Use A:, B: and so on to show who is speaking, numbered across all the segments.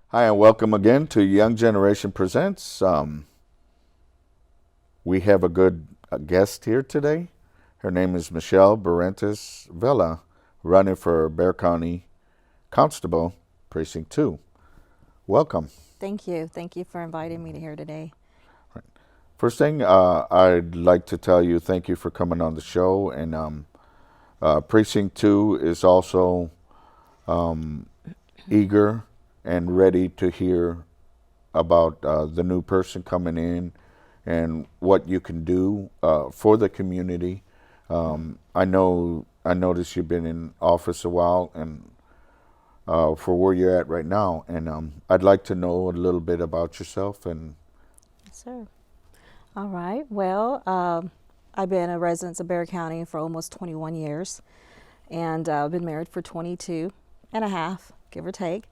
A: Hi, and welcome again to Young Generation Presents. We have a good guest here today. Her name is Michelle Barrientes Vela, running for Bexar County Constable, Precinct 2. Welcome.
B: Thank you. Thank you for inviting me to here today.
A: First thing, I'd like to tell you thank you for coming on the show. And Precinct 2 is also eager and ready to hear about the new person coming in and what you can do for the community. I noticed you've been in office a while, and for where you're at right now, and I'd like to know a little bit about yourself. And
B: Yes, sir. All right. Well, I've been a resident of Bexar County for almost 21 years, and I've been married for 22 and a half, give or take.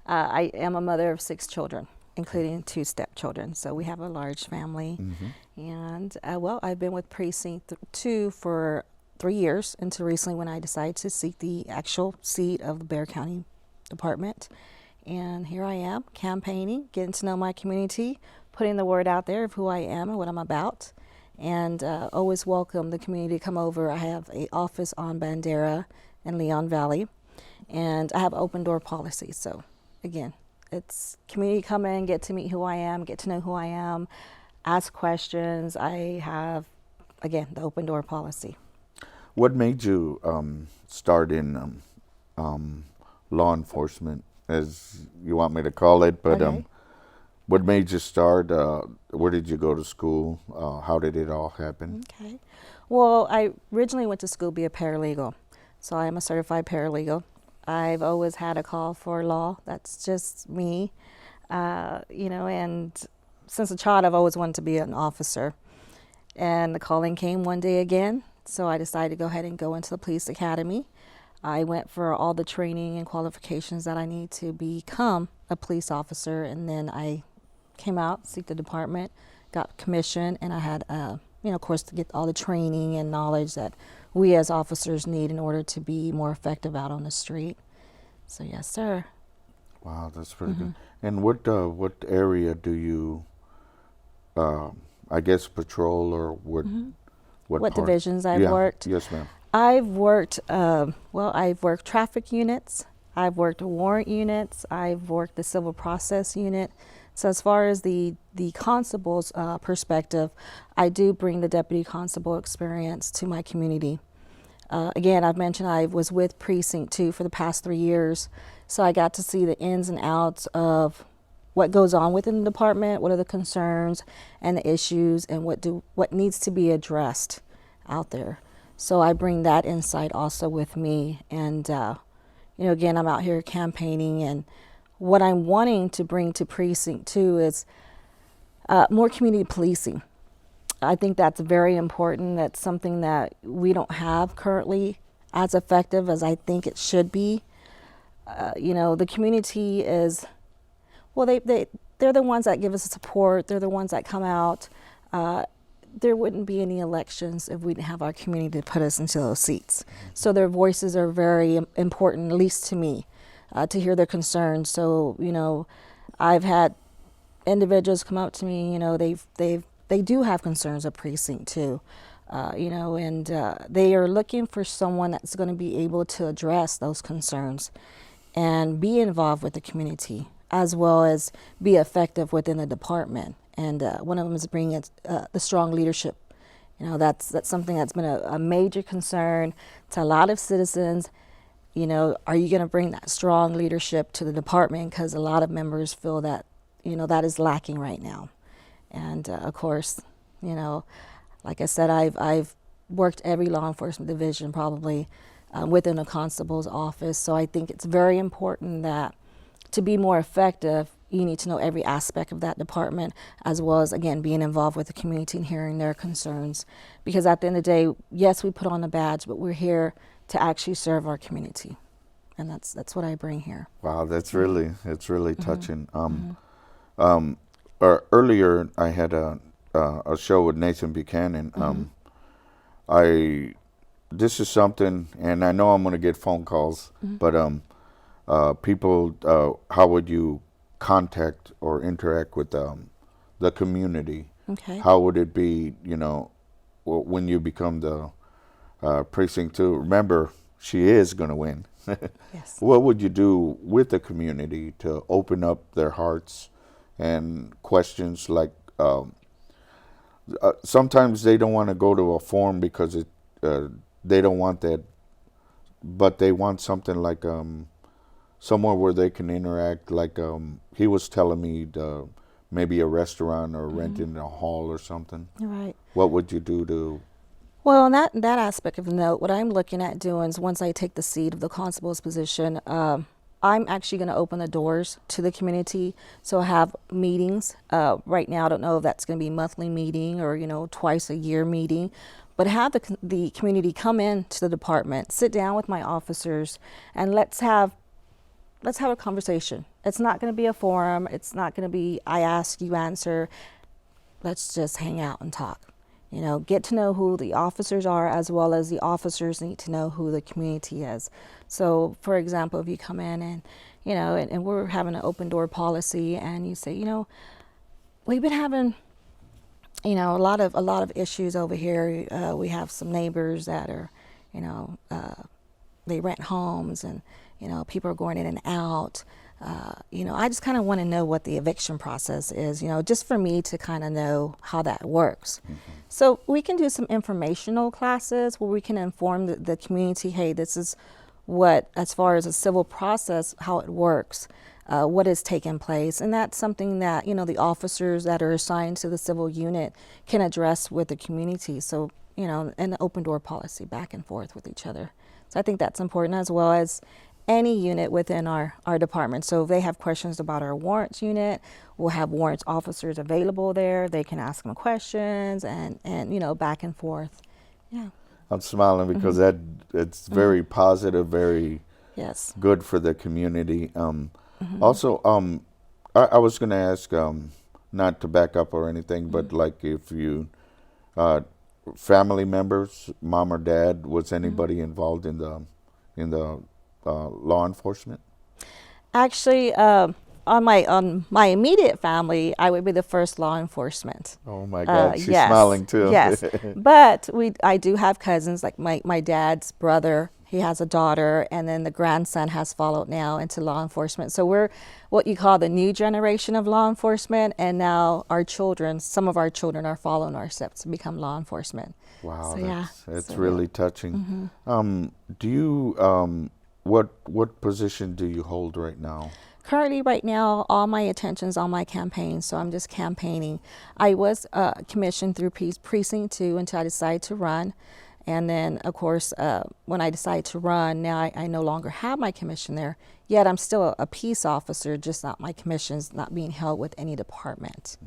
B: I am a mother of 6 children, including 2 stepchildren. So we have a large family. And well, I've been with Precinct 2 for 3 years until recently when I decided to seek the actual seat of the Bexar County Department. And here I am campaigning, getting to know my community, putting the word out there of who I am and what I'm about. And always welcome the community to come over. I have an office on Bandera in Leon Valley, and I have open door policy. So again, it's community come in, get to meet who I am, get to know who I am, ask questions. I have, again, the open door policy.
A: what made you start in law enforcement, as you want me to call it? But
B: Okay.
A: what made you start? Where did you go to school? How did it all happen?
B: Okay. Well, I originally went to school to be a paralegal. So I am a certified paralegal. I've always had a call for law. That's just me. And since a child, I've always wanted to be an officer. And the calling came one day again. So I decided to go ahead and go into the police academy. I went for all the training and qualifications that I need to become a police officer. And then I came out, seeked the department, got commissioned, and I had, of course, to get all the training and knowledge that we as officers need in order to be more effective out on the street. So yes, sir.
A: Wow, that's pretty good. And what area do you, I guess, patrol, or what
B: What
A: part?
B: divisions I've
A: Yeah,
B: worked?
A: yes, ma'am.
B: I've worked, I've worked traffic units, I've worked warrant units, I've worked the civil process unit. So as far as the constable's perspective, I do bring the deputy constable experience to my community. Again, I've mentioned I was with Precinct 2 for the past 3 years, so I got to see the ins and outs of what goes on within the department, what are the concerns and the issues, and what needs to be addressed out there. So I bring that insight also with me, and again, I'm out here campaigning, and what I'm wanting to bring to Precinct 2 is more community policing. I think that's very important. That's something that we don't have currently as effective as I think it should be. The community is, well, they're the ones that give us support. They're the ones that come out. There wouldn't be any elections if we didn't have our community to put us into those seats. So their voices are very important, at least to me, to hear their concerns. So, I've had individuals come up to me, they do have concerns of Precinct 2, and they are looking for someone that's going to be able to address those concerns and be involved with the community, as well as be effective within the department. And one of them is bringing the strong leadership. That's something that's been a major concern to a lot of citizens. Are you going to bring that strong leadership to the department? Because a lot of members feel that, that is lacking right now. And of course, like I said, I've worked every law enforcement division probably within a constable's office. So I think it's very important that to be more effective, you need to know every aspect of that department, as well as, again, being involved with the community and hearing their concerns. Because at the end of the day, yes, we put on a badge, but we're here to actually serve our community. And that's what I bring here.
A: Wow, it's really touching. Earlier, I had a show with Nathan Buchanan. This is something, and I know I'm going to get phone calls, but people, how would you contact or interact with the community?
B: Okay.
A: How would it be, when you become the precinct two? Remember, she is going to win.
B: Yes.
A: What would you do with the community to open up their hearts and questions like sometimes they don't want to go to a forum because they don't want that, but they want something like somewhere where they can interact. Like he was telling me maybe a restaurant or renting a hall or something.
B: Right.
A: What would you do to?
B: Well, in that aspect of the note, what I'm looking at doing is once I take the seat of the constable's position, I'm actually going to open the doors to the community. So I have meetings. Right now, I don't know if that's going to be monthly meeting or twice a year meeting, but have the community come in to the department, sit down with my officers, and let's have a conversation. It's not going to be a forum. It's not going to be I ask, you answer. Let's just hang out and talk. Get to know who the officers are, as well as the officers need to know who the community is. So, for example, if you come in and, and we're having an open door policy, and you say, we've been having, a lot of issues over here. We have some neighbors that are, they rent homes, and, people are going in and out. I just kind of want to know what the eviction process is, just for me to kind of know how that works. Mm-hmm. So we can do some informational classes where we can inform the community, hey, this is what, as far as a civil process, how it works, what is taking place. And that's something that, the officers that are assigned to the civil unit can address with the community. So, and the open door policy back and forth with each other. So I think that's important, as well as any unit within our department. So if they have questions about our warrants unit, we'll have warrants officers available there. They can ask them questions and back and forth. Yeah.
A: I'm smiling because it's very positive, very
B: yes,
A: good for the community. Also, I was going to ask, not to back up or anything, but like if you, family members, mom or dad, was anybody involved in the law enforcement?
B: Actually, on my immediate family, I would be the first law enforcement.
A: Oh my God, she's
B: yes,
A: smiling too.
B: Yes, but I do have cousins, like my dad's brother. He has a daughter, and then the grandson has followed now into law enforcement. So we're what you call the new generation of law enforcement, and now some of our children are following our steps to become law enforcement.
A: Wow,
B: So,
A: that's really touching. Do you what position do you hold right now?
B: Currently, right now, all my attention's on my campaign, so I'm just campaigning. I was commissioned through Precinct 2 until I decided to run. And then, of course, when I decided to run, now I no longer have my commission there. Yet I'm still a peace officer, just not my commission's not being held with any department.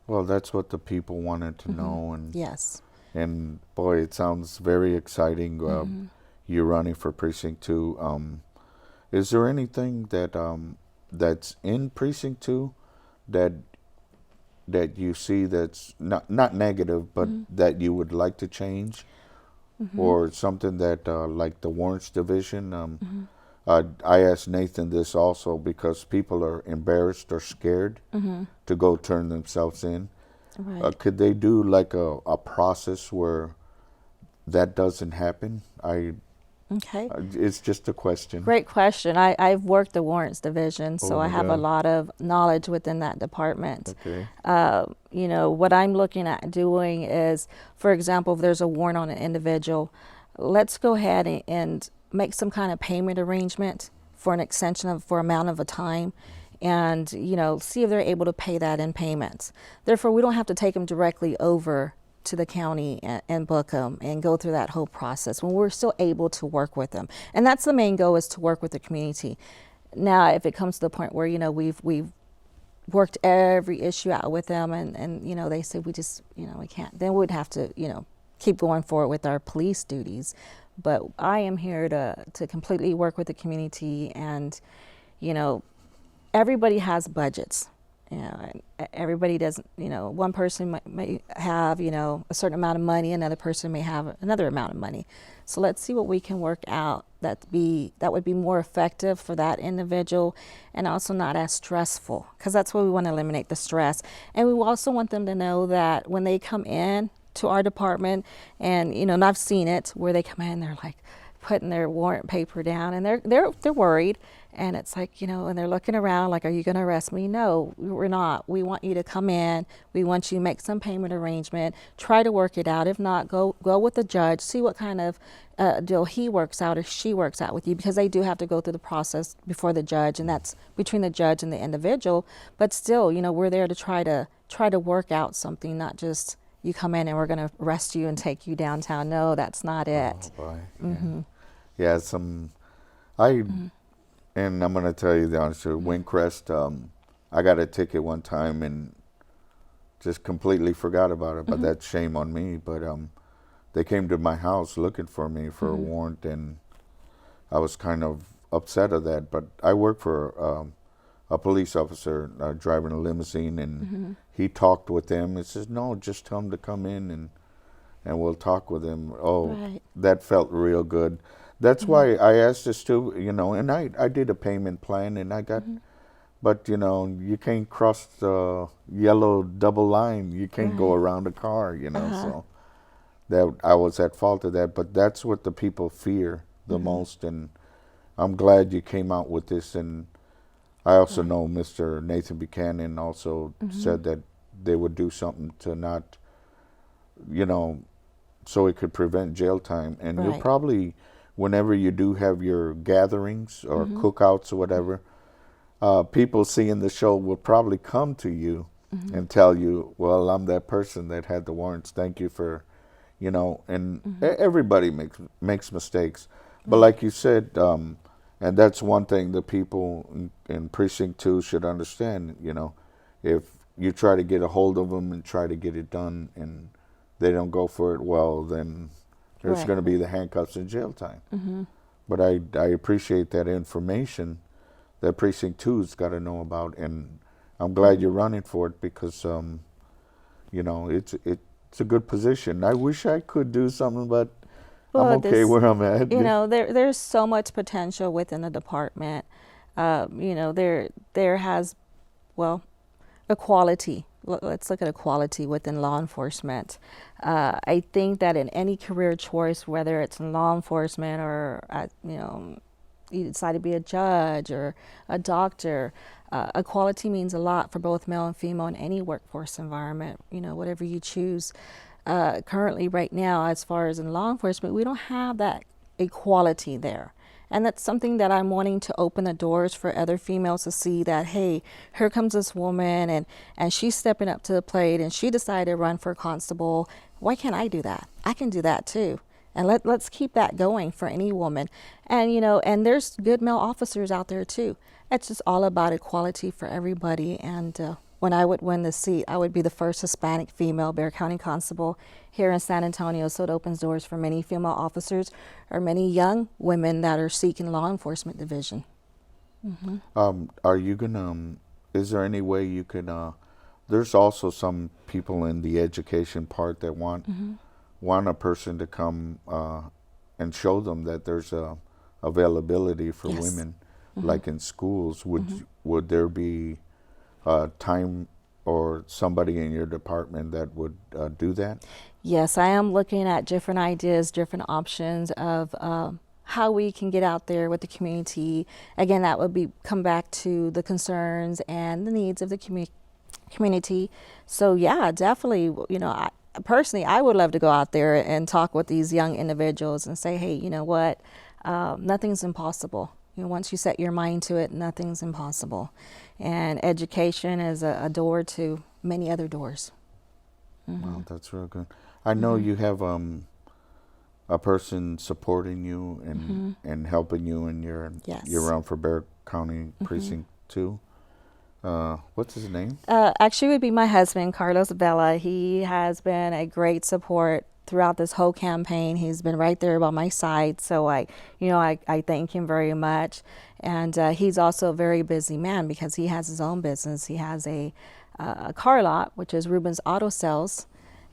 A: Well, that's what the people wanted to know. And
B: yes.
A: And boy, it sounds very exciting. You running for Precinct 2. Is there anything that that's in Precinct 2 that you see that's not negative, but that you would like to change, or something that like the warrants division? I asked Nathan this also because people are embarrassed or scared to go turn themselves in.
B: Right.
A: Could they do like a process where that doesn't happen?
B: Okay.
A: It's just a question.
B: Great question. I've worked the warrants division, so I have a lot of knowledge within that department.
A: Okay.
B: What I'm looking at doing is, for example, if there's a warrant on an individual, let's go ahead and make some kind of payment arrangement for an extension for amount of a time, and see if they're able to pay that in payments. Therefore, we don't have to take them directly over to the county and book them and go through that whole process when we're still able to work with them. And that's the main goal, is to work with the community. Now, if it comes to the point where, we've worked every issue out with them and they say we just, we can't, then we'd have to, keep going forward with our police duties. But I am here to completely work with the community, and, everybody has budgets. You know, and everybody doesn't, you know, one person may have, you know, a certain amount of money, another person may have another amount of money. So let's see what we can work out that would be more effective for that individual and also not as stressful, because that's what we want to eliminate, the stress. And we also want them to know that when they come in to our department, and you know, and I've seen it where they come in, they're like putting their warrant paper down, and they're worried, and it's like, you know, and they're looking around like, are you going to arrest me? No, we're not. We want you to come in. We want you to make some payment arrangement, try to work it out. If not, go with the judge, see what kind of deal he works out or she works out with you, because they do have to go through the process before the judge, and that's between the judge and the individual. But still, you know, we're there to try to work out something, not just you come in and we're going to arrest you and take you downtown. No, that's not it.
A: Oh, boy. Yeah, and I'm going to tell you the honest truth. Windcrest, I got a ticket one time and just completely forgot about it, but that's shame on me. But they came to my house looking for me for a warrant, and I was kind of upset of that. But I work for a police officer driving a limousine, and he talked with them and says, no, just tell him to come in and we'll talk with him. Oh,
B: Right.
A: that felt real good. That's why I asked this too, you know, and I did a payment plan, and I got, but you know, you can't cross the yellow double line. You can't go around a car, you know, so that I was at fault of that. But that's what the people fear the most, and I'm glad you came out with this. And I also know Mr. Nathan Buchanan also said that they would do something to not, you know, so it could prevent jail time. And you'll
B: Right.
A: probably, whenever you do have your gatherings or cookouts or whatever, people seeing the show will probably come to you and tell you, well, I'm that person that had the warrants. Thank you for, you know, and everybody makes mistakes. But like you said, and that's one thing the people in Precinct 2 should understand, you know, if you try to get a hold of them and try to get it done and they don't go for it, well, then there's
B: Right.
A: going to be the handcuffs and jail time. But I appreciate that information that Precinct 2's got to know about, and I'm glad you're running for it because, you know, it's a good position. I wish I could do something, but I'm
B: Well,
A: okay where I'm at.
B: you know, there's so much potential within the department. You know, there has, well, equality. Let's look at equality within law enforcement. I think that in any career choice, whether it's in law enforcement or, you know, you decide to be a judge or a doctor, equality means a lot for both male and female in any workforce environment, you know, whatever you choose. Currently, right now, as far as in law enforcement, we don't have that equality there. And that's something that I'm wanting to open the doors for other females to see that, hey, here comes this woman and she's stepping up to the plate and she decided to run for constable. Why can't I do that? I can do that too. And let's keep that going for any woman. And, you know, and there's good male officers out there too. It's just all about equality for everybody. And when I would win the seat, I would be the first Hispanic female Bexar County Constable here in San Antonio. So it opens doors for many female officers or many young women that are seeking law enforcement division.
A: Are you gonna? Is there any way you can? There's also some people in the education part that want a person to come and show them that there's a availability for
B: Yes.
A: women, like in schools. Would there be time or somebody in your department that would do that?
B: Yes, I am looking at different ideas, different options of how we can get out there with the community. Again, that would be come back to the concerns and the needs of the community. So yeah, definitely, you know, personally, I would love to go out there and talk with these young individuals and say, hey, you know what, nothing's impossible. You know, once you set your mind to it, nothing's impossible. And education is a door to many other doors.
A: Wow, that's real good. I know you have a person supporting you and helping you in your
B: Yes.
A: your run for Bexar County Precinct 2. What's his name?
B: Actually, it would be my husband, Carlos Vela. He has been a great support throughout this whole campaign. He's been right there by my side. So I thank him very much. And he's also a very busy man because he has his own business. He has a car lot, which is Ruben's Auto Sales.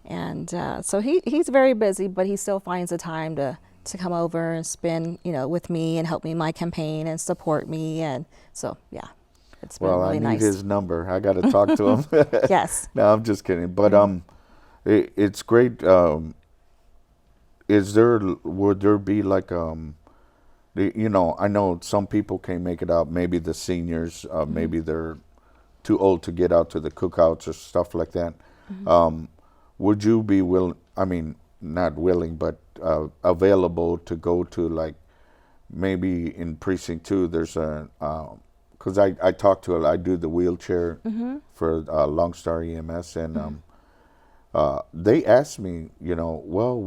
B: And so he's very busy, but he still finds the time to come over and spend, with me and help me in my campaign and support me. And so, yeah, it's been
A: Well,
B: really
A: I need
B: nice.
A: his number. I got to talk to him.
B: Yes.
A: No, I'm just kidding. But it's great. Would there be like I know some people can't make it out. Maybe the seniors, maybe they're too old to get out to the cookouts or stuff like that. Would you be willing? I mean, not willing, but available to go to, like, maybe in precinct 2? There's a because I talk to I do the wheelchair for Long Star EMS, and they asked me, well,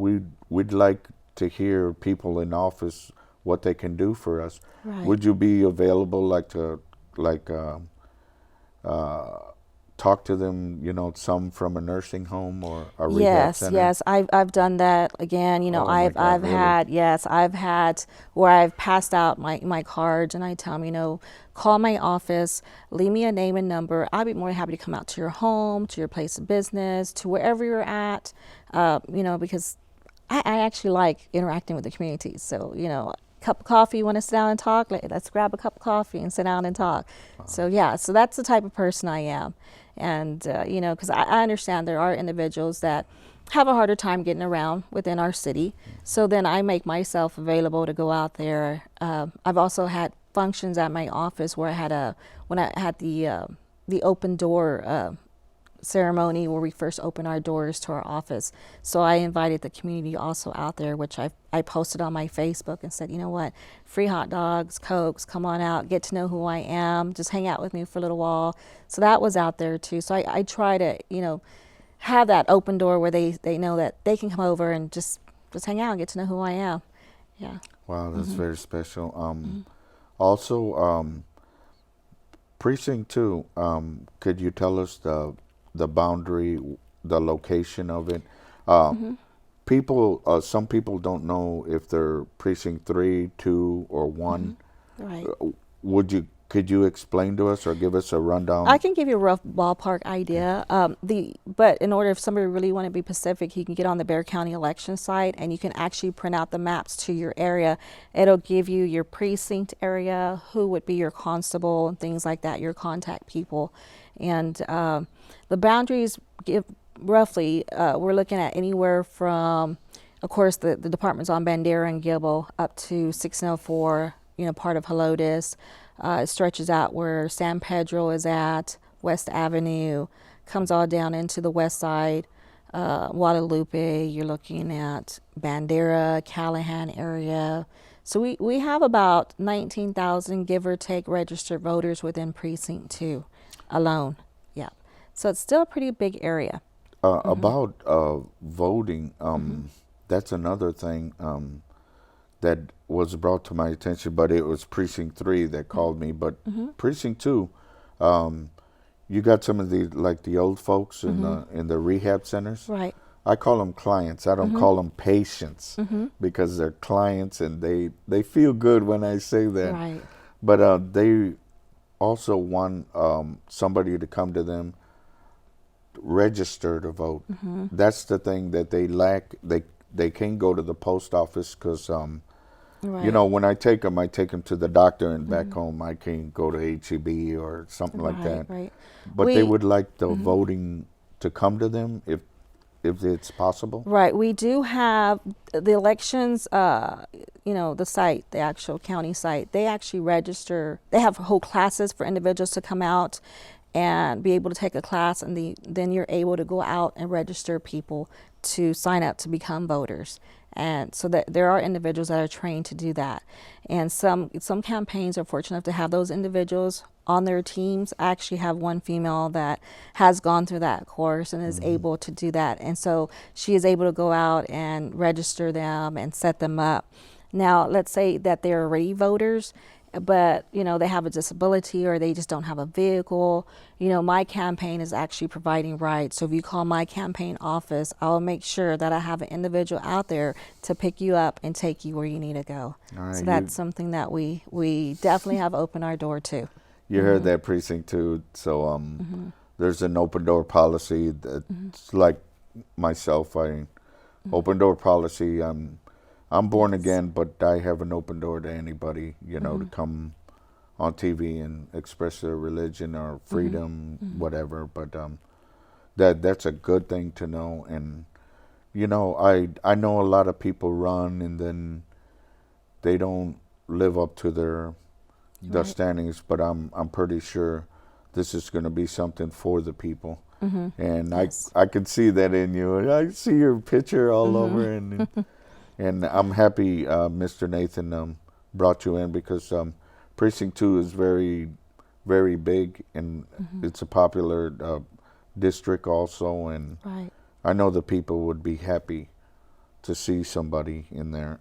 A: we'd like to hear people in office what they can do for us.
B: Right.
A: Would you be available, like, to talk to them, some from a nursing home or a rehab center?
B: Yes, I've done that again.
A: Oh my God,
B: I've
A: really?
B: I've had where I've passed out my cards and I tell them, call my office, leave me a name and number. I'll be more than happy to come out to your home, to your place of business, to wherever you're at. Because I actually like interacting with the community. So, cup of coffee, you want to sit down and talk? Let's grab a cup of coffee and sit down and talk. So so that's the type of person I am. And, because I understand there are individuals that have a harder time getting around within our city. So then I make myself available to go out there. I've also had functions at my office where when I had the open door ceremony where we first opened our doors to our office. So I invited the community also out there, which I posted on my Facebook and said, free hot dogs, Cokes, come on out, get to know who I am, just hang out with me for a little while. So that was out there too. So I try to, have that open door where they know that they can come over and just hang out and get to know who I am. Yeah.
A: Wow, that's very special. Also, precinct 2, could you tell us the boundary, the location of it? Some people don't know if they're precinct 3, 2, or 1.
B: Right.
A: Could you explain to us or give us a rundown?
B: I can give you a rough ballpark idea. But in order, if somebody really want to be specific, you can get on the Bexar County election site and you can actually print out the maps to your area. It'll give you your precinct area, who would be your constable and things like that, your contact people. And the boundaries give roughly, we're looking at anywhere from, of course, the departments on Bandera and Gilbo up to 1604, part of Helotes. It stretches out where San Pedro is at, West Avenue, comes all down into the west side, Guadalupe, you're looking at Bandera, Callahan area. So we have about 19,000, give or take, registered voters within Precinct 2 alone. Yeah. So it's still a pretty big area.
A: About voting, that's another thing that was brought to my attention, but it was Precinct 3 that called me. But Precinct 2, you got some of the old folks in the rehab centers.
B: Right.
A: I call them clients. I don't call them patients because they're clients and they feel good when I say that.
B: Right.
A: But they also want somebody to come to them, register to vote. That's the thing that they lack. They can't go to the post office because
B: Right.
A: when I take them to the doctor, and back home I can't go to HEB or something like that.
B: Right.
A: But they would like the voting to come to them if it's possible.
B: Right. We do have the elections, the site, the actual county site, they actually register. They have whole classes for individuals to come out and be able to take a class, and then you're able to go out and register people to sign up to become voters. And so that there are individuals that are trained to do that. And some campaigns are fortunate enough to have those individuals on their teams. I actually have one female that has gone through that course and is able to do that. And so she is able to go out and register them and set them up. Now, let's say that they're already voters but they have a disability or they just don't have a vehicle. My campaign is actually providing rides. So if you call my campaign office, I'll make sure that I have an individual out there to pick you up and take you where you need to go.
A: All right,
B: So that's something that we definitely have opened our door to.
A: you heard that, precinct 2. So there's an open door policy that's like myself. I open door policy. I'm born again, but I have an open door to anybody, to come on TV and express their religion or freedom, whatever. But that's a good thing to know. And I know a lot of people run and then they don't live up to their
B: Right.
A: standings. But I'm pretty sure this is going to be something for the people. And
B: Yes.
A: I can see that in you. I see your picture all over, and I'm happy Mr. Nathan brought you in because Precinct 2 is very, very big, and it's a popular district also, and
B: Right.
A: I know the people would be happy to see somebody in there.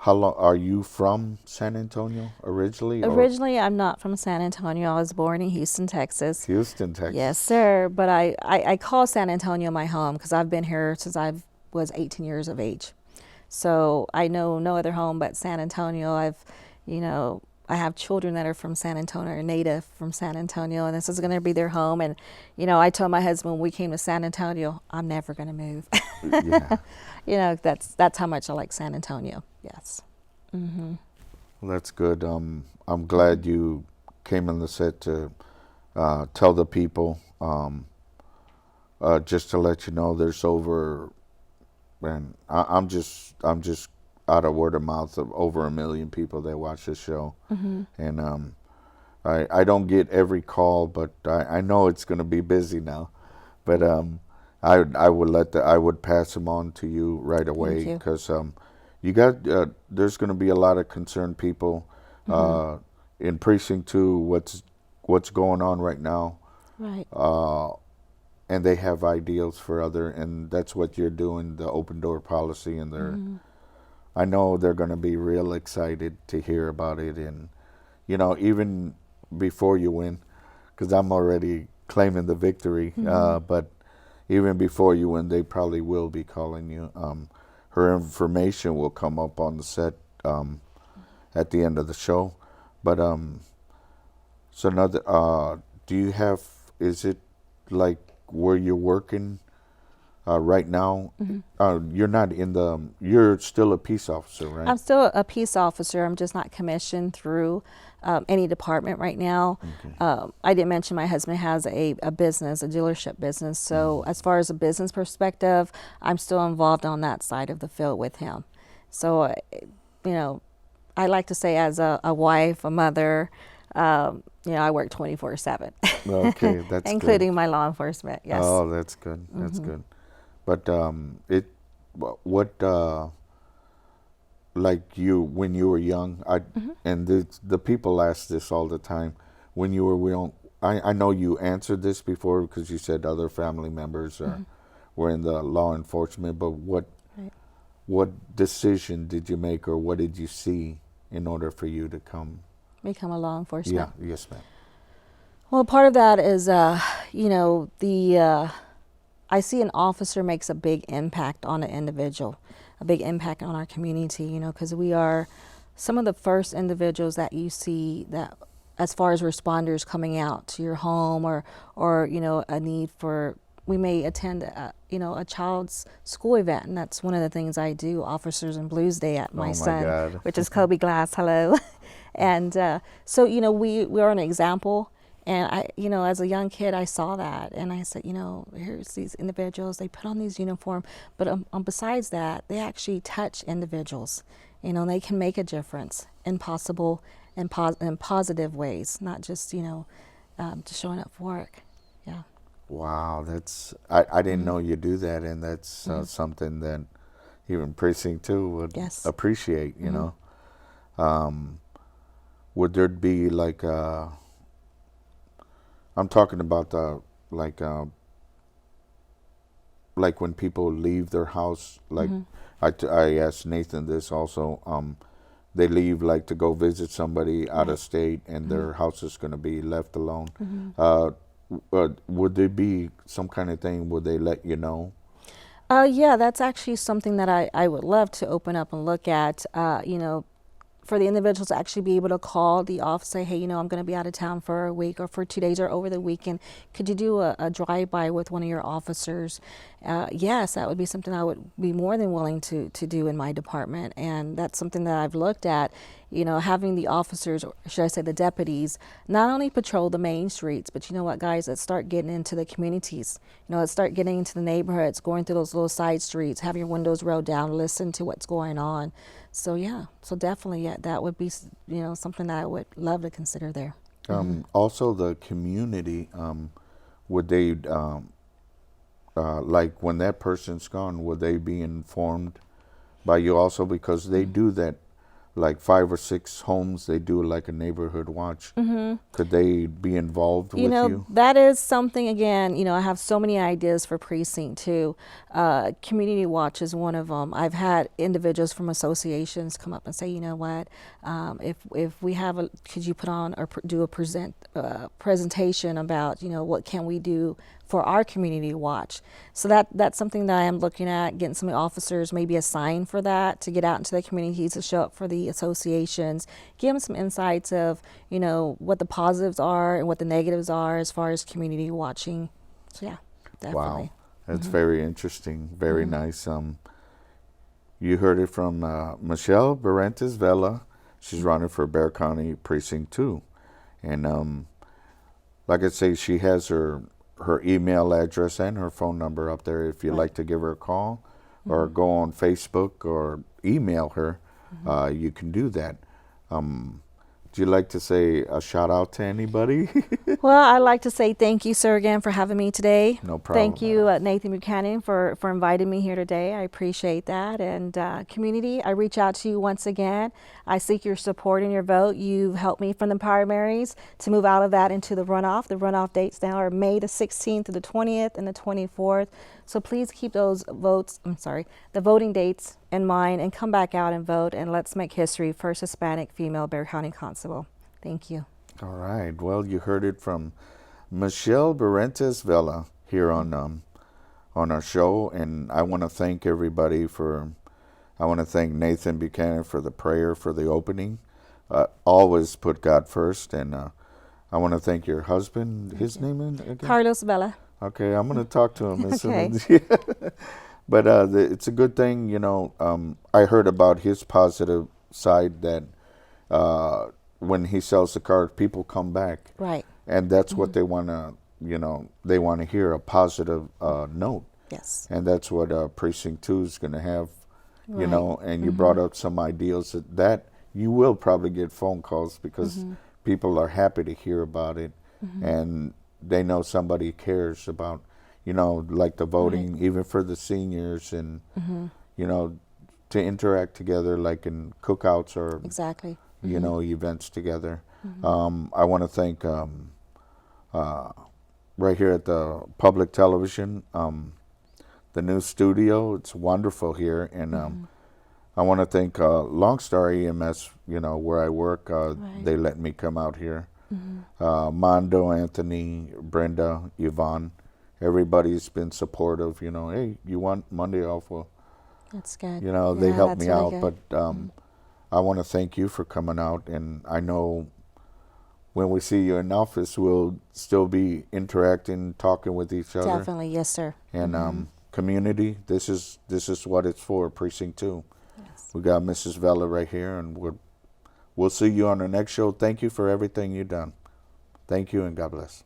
A: How long are you from San Antonio originally? Or
B: Originally, I'm not from San Antonio. I was born in Houston, Texas.
A: Houston, Texas?
B: Yes, sir. But I call San Antonio my home because I've been here since I was 18 years of age. So I know no other home but San Antonio. I have children that are from San Antonio, or native from San Antonio, and this is going to be their home. And, I told my husband when we came to San Antonio, I'm never going to move.
A: Yeah.
B: That's how much I like San Antonio. Yes.
A: Well, that's good. I'm glad you came on the set to tell the people. Just to let you know, there's over, and I'm just out of word of mouth of over 1 million people that watch this show, and I don't get every call, but I know it's going to be busy now, but I would pass them on to you right away
B: you.
A: because you got there's going to be a lot of concerned people in Precinct 2. What's going on right now?
B: Right.
A: And they have ideals for and that's what you're doing, the open door policy, and I know they're going to be real excited to hear about it, and even before you win, because I'm already claiming the victory, but even before you win, they probably will be calling you. Her information will come up on the set at the end of the show, but so another, do you have? Is it like where you're working right now? You're not in the. You're still a peace officer, right?
B: I'm still a peace officer. I'm just not commissioned through any department right now.
A: Okay.
B: I didn't mention my husband has a business, a dealership business. So as far as a business perspective, I'm still involved on that side of the field with him. So, I like to say as a wife, a mother, I work 24/7.
A: Okay, that's
B: including
A: good.
B: my law enforcement. Yes.
A: Oh, that's good. That's good. But what like you when you were young, and the people ask this all the time. When you were young, I know you answered this before because you said other family members were in the law enforcement. But
B: Right.
A: what decision did you make, or what did you see in order for you to come?
B: Become a law enforcement.
A: Yeah. Yes, ma'am.
B: Well, part of that is, I see an officer makes a big impact on an individual, a big impact on our community, because we are some of the first individuals that you see that, as far as responders coming out to your home or a need for, we may attend, a child's school event, and that's one of the things I do, Officers in Blues Day at my
A: Oh, my
B: son,
A: God.
B: which is Kobe Glass. Hello. And so, we are an example. And I, as a young kid, I saw that, and I said, here's these individuals. They put on these uniforms, but besides that, they actually touch individuals. They can make a difference in positive ways, not just just showing up for work. Yeah.
A: Wow, I didn't know you do that, and that's something that even Precinct 2 would
B: Yes.
A: appreciate. Would there be like I'm talking about the like when people leave their house, like I asked Nathan this also. they leave like to go visit somebody out of state, and their house is going to be left alone. Would there be some kind of thing? Would they let you know?
B: Yeah, that's actually something that I would love to open up and look at. For the individuals to actually be able to call the office, say, hey, I'm going to be out of town for a week or for 2 days or over the weekend. Could you do a drive-by with one of your officers? Yes, that would be something I would be more than willing to do in my department. And that's something that I've looked at, having the officers, or should I say the deputies, not only patrol the main streets, but you know what, guys, let's start getting into the communities. Let's start getting into the neighborhoods, going through those little side streets, have your windows rolled down, listen to what's going on. So yeah, so definitely, yeah, that would be, something that I would love to consider there.
A: Also, the community, would they, like when that person's gone, would they be informed by you also? Because they do that, like 5 or 6 homes, they do like a neighborhood watch. Could they be involved with you?
B: That is something, again, I have so many ideas for precinct too. Community watch is one of them. I've had individuals from associations come up and say, you know what, if we have could you put on or do a presentation about, what can we do for our community watch? So that's something that I am looking at, getting some officers maybe assigned for that, to get out into the communities, to show up for the associations, give them some insights of, what the positives are and what the negatives are as far as community watching. So yeah, definitely.
A: Wow, that's very interesting. Very nice. You heard it from Michelle Barrientes Vela. She's running for Bexar County Precinct 2. And like I say, she has her email address and her phone number up there if you'd like to give her a call or go on Facebook or email her. You can do that. Would you like to say a shout out to anybody?
B: Well, I'd like to say thank you, sir, again for having me today.
A: No problem.
B: Thank you, Nathan Buchanan, for inviting me here today. I appreciate that. And community, I reach out to you once again. I seek your support and your vote. You've helped me from the primaries to move out of that into the runoff. The runoff dates now are May the 16th to the 20th and the 24th. So please keep those the voting dates in mind and come back out and vote, and let's make history. First Hispanic female Bexar County Constable. Thank you.
A: All right. Well, you heard it from Michelle Barrientes Vela here on our show, and I want to thank everybody I want to thank Nathan Buchanan for the prayer for the opening. Always put God first, and I want to thank your husband. His name again?
B: Carlos Vela.
A: Okay, I'm going to talk to him as
B: Okay.
A: soon as. But it's a good thing, I heard about his positive side that when he sells the cars, people come back.
B: Right.
A: And that's what they want to, they want to hear, a positive note.
B: Yes.
A: And that's what Precinct 2 is going to have,
B: Right.
A: And you brought up some ideals that you will probably get phone calls because people are happy to hear about it. And they know somebody cares about, like the voting, even for the seniors, and, to interact together, like in cookouts or,
B: Exactly.
A: events together. I want to thank, right here at the public television, the new studio. It's wonderful here. And I want to thank Long Star EMS, where I work. They let me come out here. Mondo, Anthony, Brenda, Yvonne, everybody's been supportive. Hey, you want Monday off? Well,
B: That's good.
A: they help
B: that's
A: me
B: really
A: out.
B: good.
A: But I want to thank you for coming out. And I know when we see you in office, we'll still be interacting, talking with each other.
B: Definitely. Yes, sir.
A: And community, this is what it's for, Precinct 2.
B: Yes.
A: We got Mrs. Vela right here, and we'll see you on the next show. Thank you for everything you've done. Thank you, and God bless.